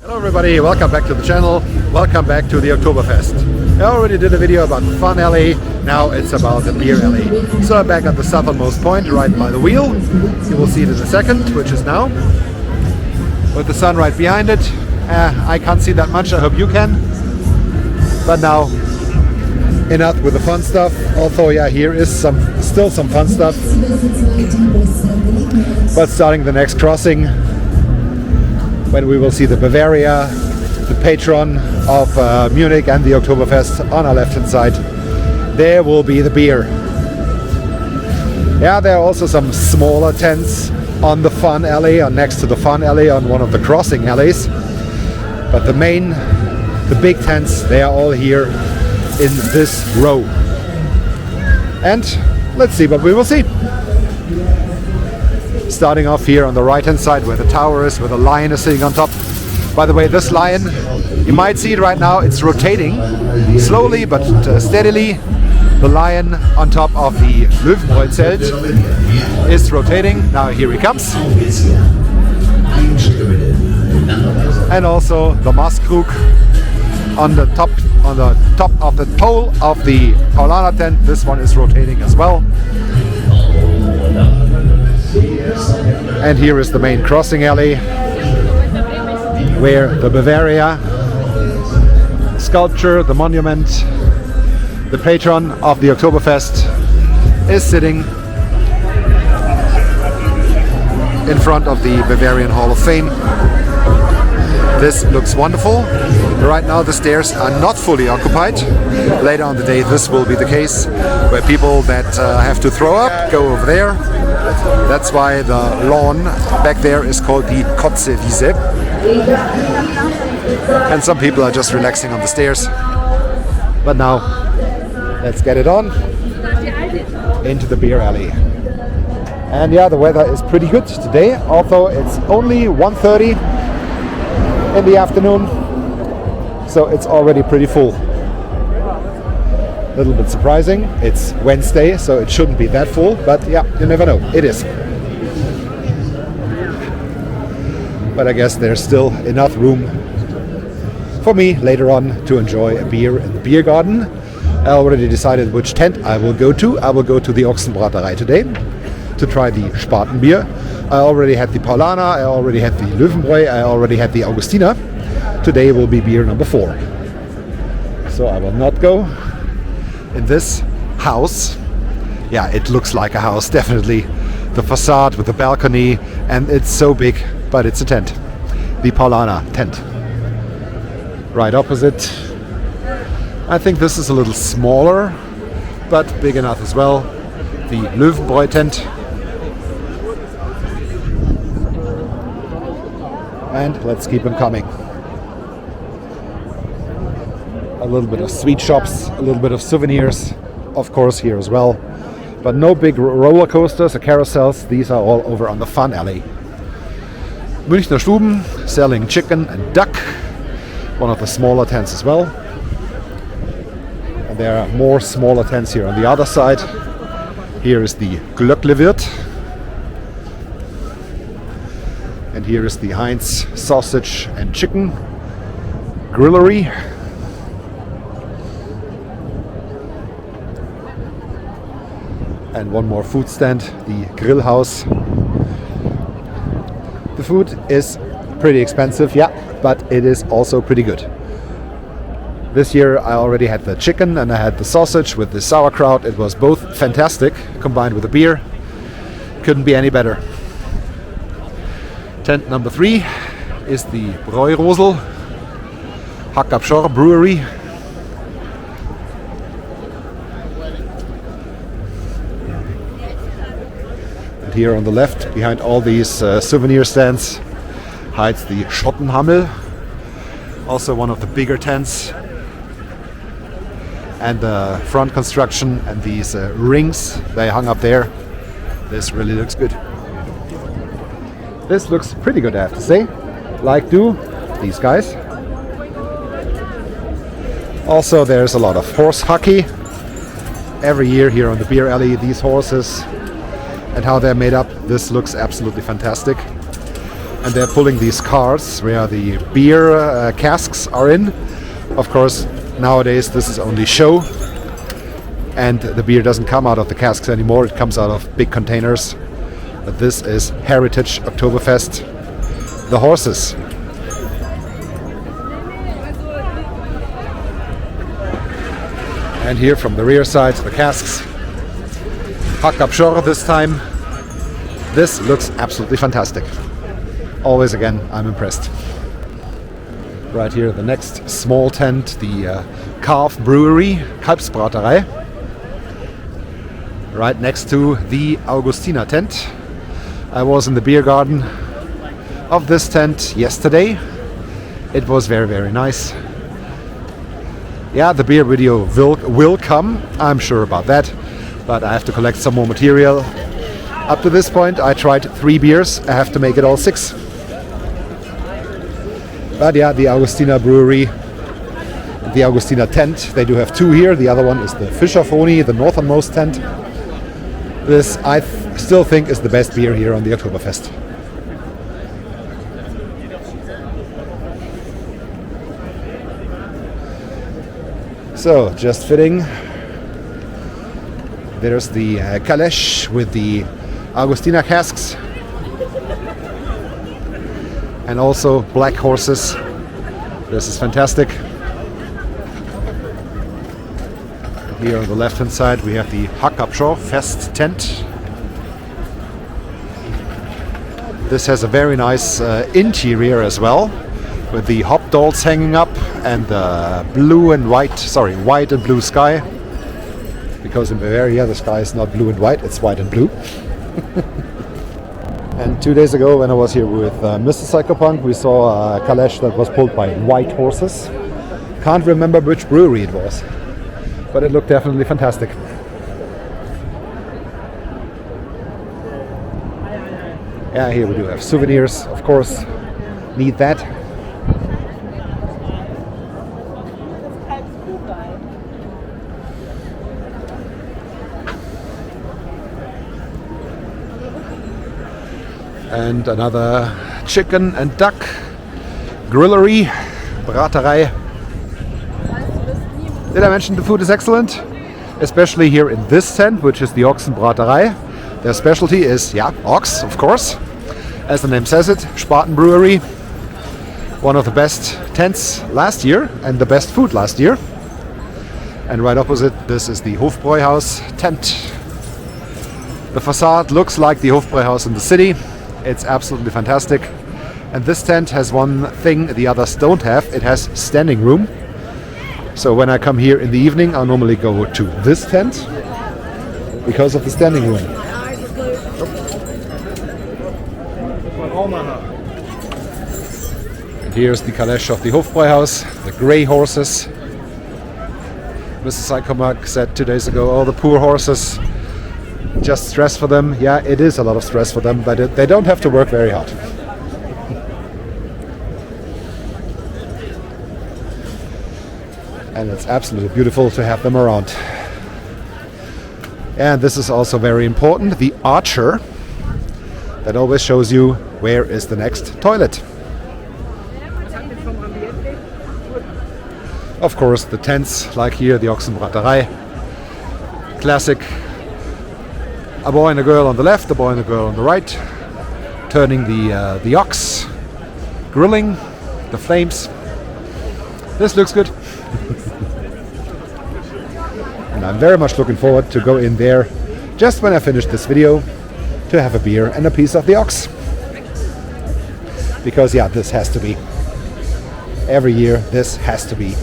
Hello everybody, welcome back to the channel, welcome back to the Oktoberfest. I already did a video about the fun alley, now it's about the beer alley. So I'm back at the southernmost point, right by the wheel. You will see it in a second, which is now. With the sun right behind it. I can't see that much, I hope you can. But now, enough with the fun stuff. Although yeah, here is still some fun stuff. But starting the next crossing, when we will see the Bavaria, the patron of Munich and the Oktoberfest on our left hand side, there will be the beer. Yeah, there are also some smaller tents on the fun alley, or next to the fun alley on one of the crossing alleys. But the big tents, they are all here in this row. And let's see what we will see. Starting off here on the right hand side where the tower is, where the lion is sitting on top. By the way, this lion, you might see it right now, it's rotating slowly but steadily. The lion on top of the Löwenbräu-Zelt is rotating. Now here he comes. And also the Maskrug on the top of the pole of the Paulaner tent. This one is rotating as well. And here is the main crossing alley where the Bavaria sculpture, the monument, the patron of the Oktoberfest is sitting in front of the Bavarian Hall of Fame. This looks wonderful. Right now the stairs are not fully occupied. Later on the day this will be the case, where people that have to throw up go over there. That's why the lawn back there is called the Kotzewiese. And some people are just relaxing on the stairs. But now, let's get it on into the beer alley. And yeah, the weather is pretty good today, although it's only 1:30 in the afternoon, so it's already pretty full. A little bit surprising. It's Wednesday, so it shouldn't be that full, but yeah, you never know. It is. But I guess there's still enough room for me later on to enjoy a beer in the beer garden. I already decided which tent I will go to. I will go to the Ochsenbraterei today to try the Spatenbier. I already had the Paulaner, I already had the Löwenbräu, I already had the Augustina. Today will be beer number 4. So I will not go in this house. Yeah, it looks like a house, definitely. The facade with the balcony, and it's so big, but it's a tent. The Paulaner tent. Right opposite. I think this is a little smaller, but big enough as well. The Löwenbräu tent. And let's keep them coming. A little bit of sweet shops, a little bit of souvenirs, of course, here as well. But no big roller coasters or carousels. These are all over on the fun alley. Münchner Stuben selling chicken and duck. One of the smaller tents as well. And there are more smaller tents here on the other side. Here is the Glöcklewirt. And here is the Heinz sausage and chicken grillery. And one more food stand, the Grill House. The food is pretty expensive, yeah, but it is also pretty good. This year I already had the chicken and I had the sausage with the sauerkraut. It was both fantastic, combined with the beer. Couldn't be any better. Tent number 3 is the Rosel Oktoberfest Brewery. And here on the left, behind all these souvenir stands, hides the Schottenhammel, also one of the bigger tents. And the front construction and these rings they hung up there. This really looks good. This looks pretty good, I have to say. Like do these guys. Also, there's a lot of horse hockey. Every year here on the beer alley, these horses and how they're made up. This looks absolutely fantastic. and they're pulling these cars where the beer casks are in. Of course, nowadays this is only show, and the beer doesn't come out of the casks anymore, it comes out of big containers. But this is Heritage Oktoberfest, the horses. And here from the rear side, the casks. Hackabschor this time. This looks absolutely fantastic. Always again, I'm impressed. Right here, the next small tent, the Calf Brewery, Kalbsbraterei. Right next to the Augustina tent. I was in the beer garden of this tent yesterday. It was very, very nice. Yeah, the beer video will come, I'm sure about that, but I have to collect some more material. Up to this point I tried 3 beers, I have to make it all 6. But yeah, the Augustina Brewery, the Augustina tent, they do have 2 here. The other one is the Fischerfoni, the northernmost tent. This I still think is the best beer here on the Oktoberfest. So, just fitting. There's the Kalesch with the Augustina casks. And also black horses. This is fantastic. Here on the left hand side we have the Hackabschor Fest tent. This has a very nice interior as well, with the hop dolls hanging up and the white and blue sky. Because in Bavaria the sky is not blue and white, it's white and blue. And 2 days ago when I was here with Mr. Psychopunk, we saw a Kalesch that was pulled by white horses. Can't remember which brewery it was, but it looked definitely fantastic. Yeah, here we do have Souvenirs, of course, need that. And another chicken and duck grillery, Braterei. Did I mention the food is excellent? Especially here in this tent, which is the Oxen Braterei. Their specialty is, yeah, ox, of course. As the name says it, Spaten Brewery. One of the best tents last year and the best food last year. And right opposite, this is the Hoof Boy House tent. The facade looks like the Hoof Boy House in the city. It's absolutely fantastic. And this tent has one thing the others don't have. It has standing room. So when I come here in the evening, I'll normally go to this tent because of the standing room. And here's the Kalesch of the Hoof Boy House, the grey horses. Mr. Psychomark said 2 days ago, oh, the poor horses, just stress for them. Yeah, it is a lot of stress for them, but they don't have to work very hard. And it's absolutely beautiful to have them around. And this is also very important, the archer that always shows you where is the next toilet. Of course, the tents, like here, the Oxenbraterei Classic. A boy and a girl on the left, a boy and a girl on the right, turning the ox, grilling the flames. This looks good. And I'm very much looking forward to go in there just when I finish this video to have a beer and a piece of the ox. Because yeah, this has to be. Every year this has to be.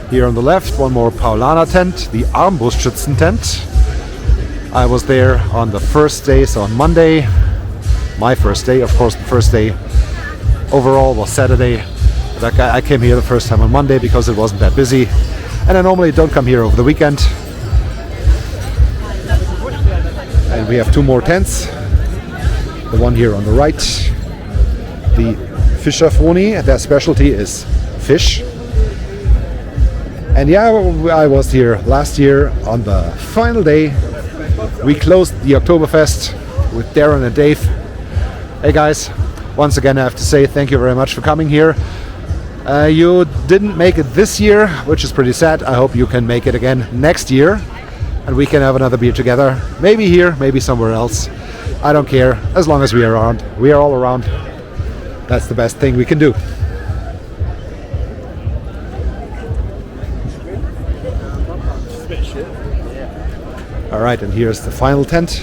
Here on the left, one more Paulaner tent, the Armbrustschützen tent. I was there on the first day, so on Monday. My first day, of course, the first day overall was Saturday. But I came here the first time on Monday because it wasn't that busy. And I normally don't come here over the weekend. And we have 2 more tents. The one here on the right, the Fischerfoni. Their specialty is fish. And yeah, I was here last year on the final day. We closed the Oktoberfest with Darren and Dave. Hey guys, once again I have to say thank you very much for coming here. You didn't make it this year, which is pretty sad. I hope you can make it again next year and we can have another beer together. Maybe here, maybe somewhere else. I don't care, as long as we are around. We are all around. That's the best thing we can do. Alright, and here's the final tent.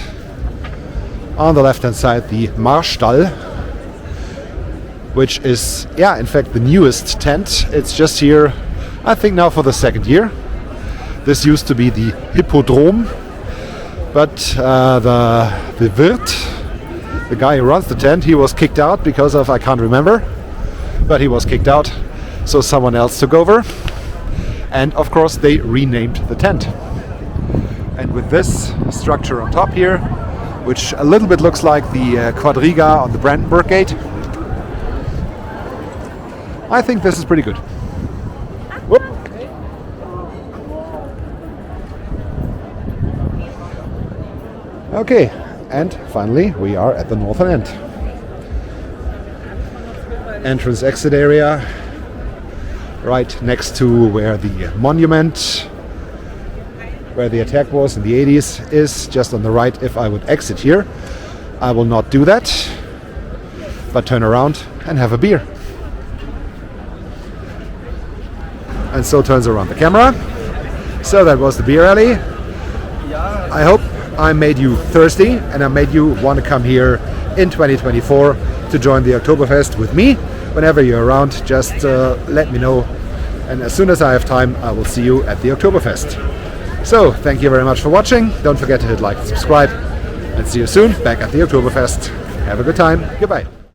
On the left hand side, the Marstall, which is, in fact, the newest tent. It's just here, I think now for the second year. This used to be the Hippodrome, but the Wirt, the guy who runs the tent, he was kicked out because of, I can't remember, but he was kicked out, so someone else took over, and of course they renamed the tent. And with this structure on top here, which a little bit looks like the Quadriga on the Brandenburg Gate, I think this is pretty good. Whoop. Okay, and finally we are at the northern end. Entrance exit area, right next to where the monument, where the attack was in the 80s, is just on the right. If I would exit here, I will not do that, but turn around and have a beer. And so turns around the camera. So that was the beer alley. I hope I made you thirsty and I made you want to come here in 2024 to join the Oktoberfest with me. Whenever you're around, just let me know, and as soon as I have time I will see you at the Oktoberfest. So thank you very much for watching. Don't forget to hit like and subscribe, and see you soon back at the Oktoberfest. Have a good time. Goodbye.